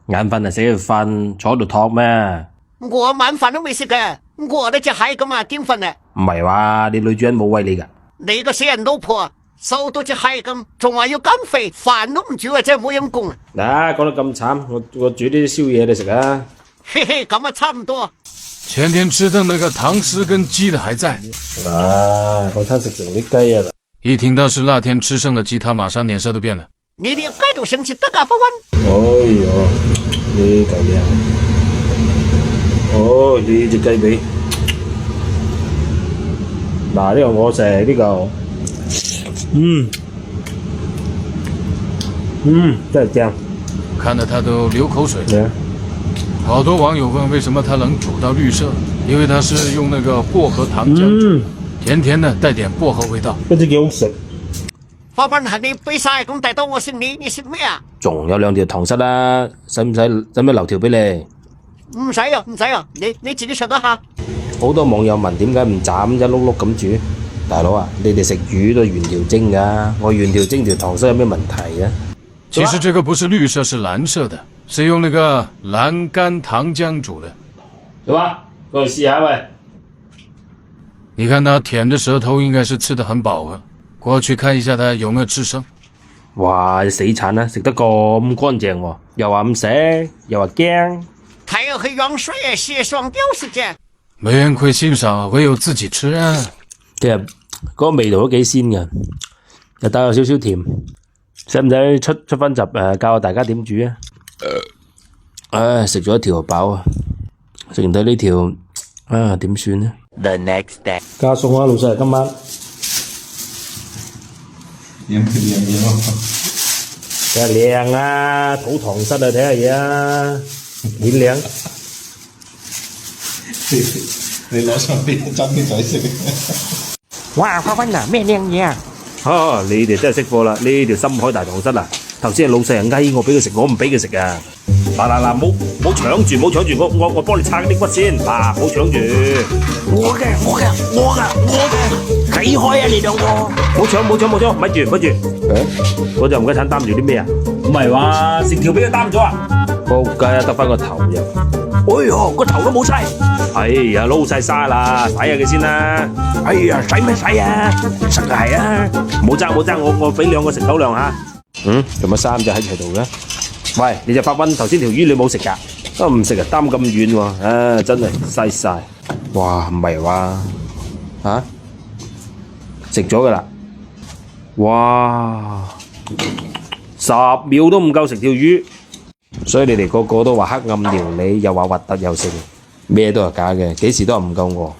眼瞓就死去瞓，坐喺度托咩？我晚飯都未食嘅，我都隻蟹咁啊，點瞓啊？唔係話你女主人冇餵你㗎？你個死人老婆，瘦到隻蟹咁，仲話要減肥，飯都唔煮啊，真係冇陰功啊！嗱，講得咁慘，我煮啲宵夜你食啊！嘿嘿，咁啊差唔多。前天吃的那個糖絲跟雞的還在。啊，嗰餐食剩啲雞啊！一聽到是那天吃剩的雞，他馬上臉色都變了。你哋雞度生切得㗎，不溫。哎呦，呢嚿嘢，哦，呢隻雞髀，嗱呢個我食呢嚿，真係正。看得他都流口水。對啊。好多網友問為什麼它能煮到綠色，因為它是用那個薄荷糖漿煮，甜甜的，帶點薄荷味道。嗰啲幾好食。花斌係你俾晒咁大刀我食你食咩啊？仲有2條糖虱啦，使唔使留條俾你？唔使啊，唔使啊，你自己嘗一下。好多網友問點解唔斬一碌碌咁煮？大佬啊，你哋食魚都原條蒸㗎，我原條蒸條糖虱有咩問題啊？其實這個不是綠色，是藍色的，是用那個藍甘糖漿煮的。做嘛？過嚟試下喂。你看他舔着舌頭，應該是吃得很飽了。過去看一下他有沒有吃剩。哇！死慘啦，食得咁乾淨喎，又話唔食，又話驚。太陽黑羊水蟹雙雕是這。沒人會欣賞，唯有自己吃啊。其實嗰個味道都幾鮮嘅，又帶有少少甜。使唔使出翻集教下大家點煮啊？唉，食咗一條就飽啊！食完睇呢條啊，點算呢 The next day。加餸啊，老細今晚。靚梗係靚啊，土糖虱啊，睇下嘢啊，幾靚。你攞上邊爭啲仔食。哇，花斌啊，咩靚嘢啊？你哋真係識貨啦！呢條深海大糖虱啊，頭先係老細人翳我俾佢食，我唔俾佢食啊！嗱，唔好搶住，我幫你拆啲骨先，嗱，唔好搶住。我嘅，睇開啊你兩個！唔好搶，咪住。嗰隻唔該鏟擔住啲咩啊？唔係話成條俾佢擔咗啊？仆街啊，得翻個頭啫！哎呦，個頭都冇晒！哎呀，撈晒沙啦，洗下佢先啦！哎呀，洗咩洗啊？實係啊！冇爭，我俾2個食口糧吓。做乜3隻喺度嘅？喂，你隻發瘟頭先條魚你冇食㗎？都唔食啊，擔咁遠喎，真係嘥晒。哇，唔係話嚇食咗㗎啦！哇，10秒都唔夠食條魚，所以你哋個個都話黑暗料理，又話核突又剩，咩都係假嘅，幾時都係唔夠我。